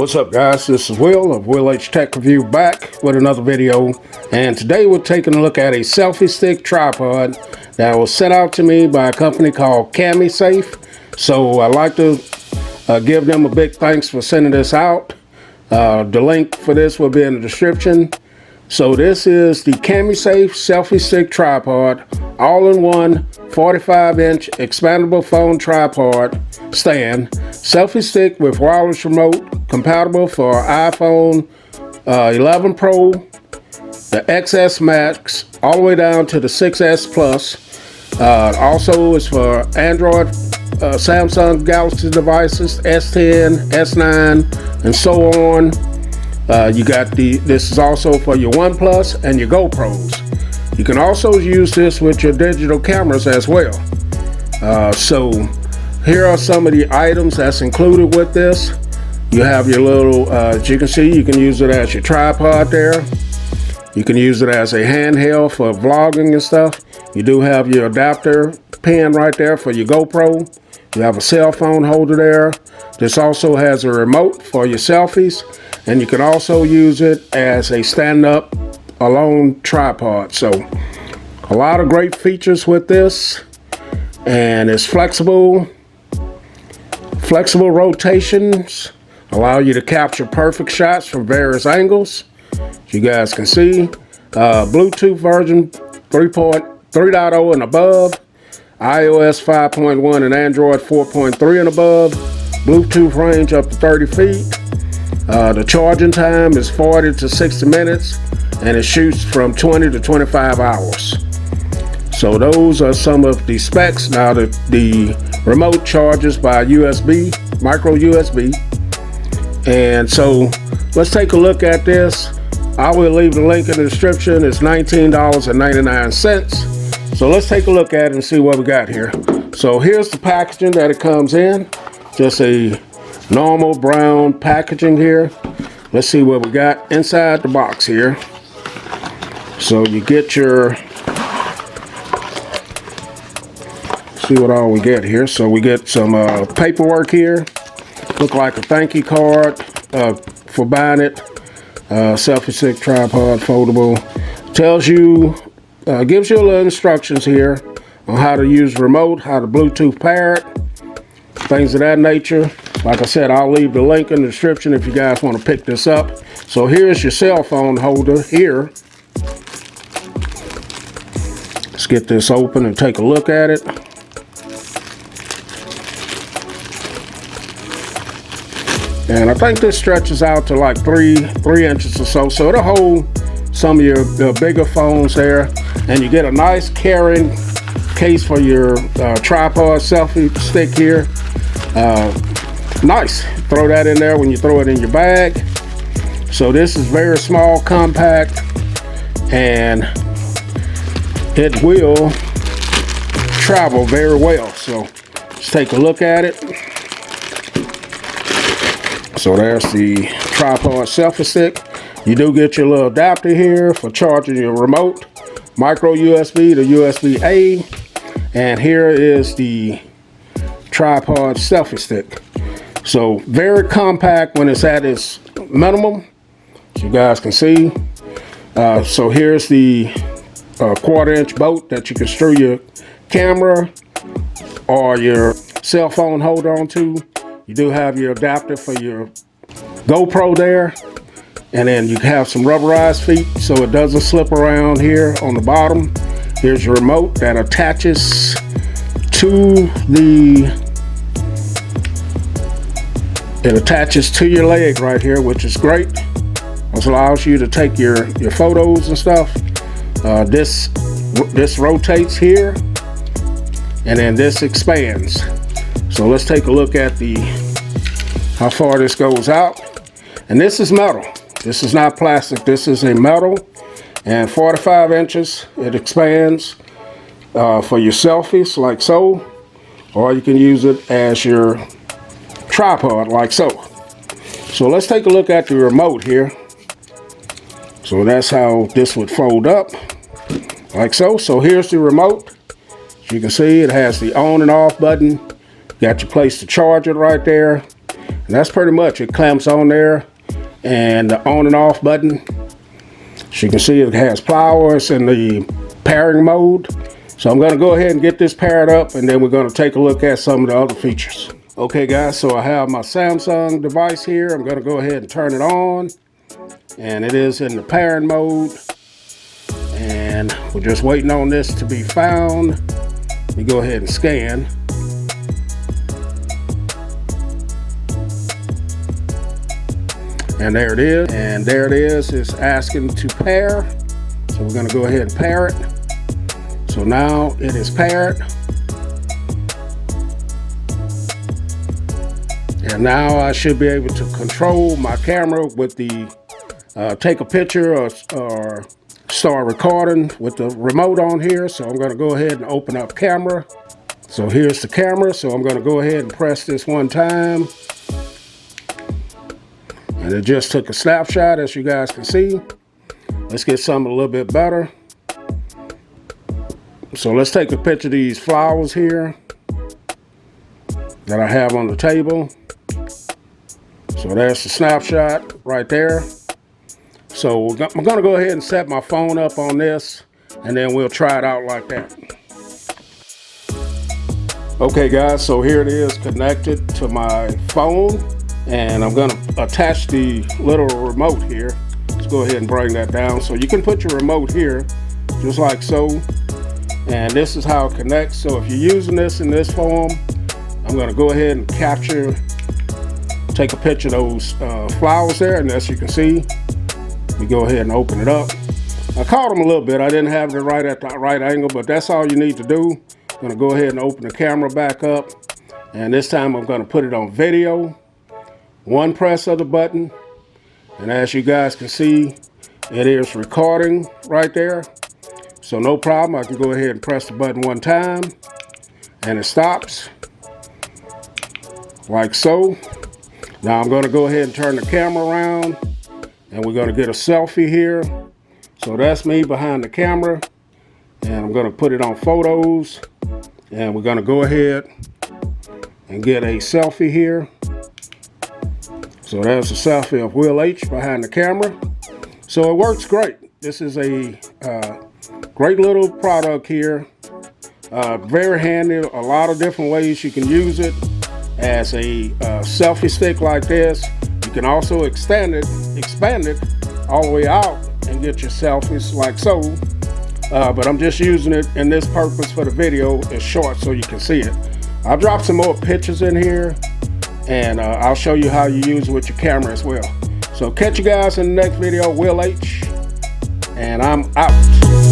What's up, guys? This is Will of Will H Tech Review, back with another video, and today we're taking a look at a selfie stick tripod that was sent out to me by a company called Kamisafe. So I'd like to give them a big thanks for sending this out. The link for this will be in the description. So this is the Kamisafe selfie stick tripod, all-in-one 45-inch expandable phone tripod stand, selfie stick with wireless remote, compatible for iPhone 11 Pro, the XS Max, all the way down to the 6S Plus. Also is for Android, Samsung Galaxy devices, S10, S9, and so on. You got this is also for your OnePlus and your GoPros. You can also use this with your digital cameras as well. So here are some of the items that's included with this. You have your little, as you can see, you can use it as your tripod there. You can use it as a handheld for vlogging and stuff. You do have your adapter pin right there for your GoPro. You have a cell phone holder there. This also has a remote for your selfies, and you can also use it as a stand-up alone tripod. So a lot of great features with this, and it's flexible rotations, allow you to capture perfect shots from various angles. As you guys can see, Bluetooth version 3.3.0 and above, iOS 5.1 and Android 4.3 and above, Bluetooth range up to 30 feet. The charging time is 40 to 60 minutes, and it shoots from 20 to 25 hours. So those are some of the specs. Now the remote charges by USB, micro USB. And so let's take a look at this. I will leave the link in the description. It's $19.99. So let's take a look at it and see what we got here. So here's the packaging that it comes in. Just a normal brown packaging here. Let's see what we got inside the box here. So you get your, see what all we get here. So we get some paperwork here. Look like a thank you card for buying it. Selfie stick tripod, foldable. Tells you, gives you a little instructions here on how to use remote, how to Bluetooth pair it, things of that nature. Like I said, I'll leave the link in the description if you guys want to pick this up. So here's your cell phone holder here. Let's get this open and take a look at it. And I think this stretches out to like three inches or so. So it'll hold some of your bigger phones there. And you get a nice carrying case for your tripod selfie stick here. Nice. Throw that in there when you throw it in your bag. So this is very small, compact, and it will travel very well. So let's take a look at it. So there's the tripod selfie stick. You do get your little adapter here for charging your remote, micro USB to USB-A, and here is the tripod selfie stick. So very compact when it's at its minimum, as you guys can see. So here's the 1/4-inch bolt that you can screw your camera or your cell phone holder onto. You do have your adapter for your GoPro there, and then you have some rubberized feet so it doesn't slip around here on the bottom. Here's your remote that attaches to your leg right here, which is great. This allows you to take your photos and stuff. This rotates here, and then this expands. So let's take a look at how far this goes out. And this is metal. This is not plastic. This is a metal, and 45 inches. It expands for your selfies like so, or you can use it as your tripod like so. So let's take a look at the remote here. So that's how this would fold up like so. So here's the remote. As you can see, it has the on and off button. Got your place to charge it right there. And that's pretty much it. Clamps on there, and the on and off button. As you can see, it has flowers in the pairing mode. So I'm going to go ahead and get this paired up, and then we're going to take a look at some of the other features. Okay guys, so I have my Samsung device here. I'm going to go ahead and turn it on, and it is in the pairing mode, and we're just waiting on this to be found. Let me go ahead and scan. And there it is, and there it is. It's asking to pair, so we're going to go ahead and pair it. So now it is paired, and now I should be able to control my camera with the take a picture or start recording with the remote on here. So I'm going to go ahead and open up camera. So here's the camera. So I'm going to go ahead and press this one time, and it just took a snapshot, as you guys can see. Let's get something a little bit better. So let's take a picture of these flowers here that I have on the table. So there's the snapshot right there. So I'm going to go ahead and set my phone up on this, and then we'll try it out like that. Okay guys, so here it is connected to my phone, and I'm going to attach the little remote here. Let's go ahead and bring that down. So you can put your remote here just like so. And this is how it connects. So if you're using this in this form, I'm going to go ahead and take a picture of those flowers there. And as you can see, we go ahead and open it up. I caught them a little bit. I didn't have it right at the right angle, but that's all you need to do. I'm going to go ahead and open the camera back up. And this time I'm going to put it on video. One press of the button. And as you guys can see, it is recording right there. So no problem, I can go ahead and press the button one time, and it stops, like so. Now I'm going to go ahead and turn the camera around, and we're going to get a selfie here. So that's me behind the camera, and I'm going to put it on photos, and we're going to go ahead and get a selfie here. So there's a selfie of Will H behind the camera. So it works great. This is a great little product here. Very handy. A lot of different ways you can use it as a selfie stick like this. You can also expand it all the way out and get your selfies like so. But I'm just using it in this purpose for the video. It's short so you can see it. I'll drop some more pictures in here, and I'll show you how you use it with your camera as well. So catch you guys in the next video. Will H, and I'm out.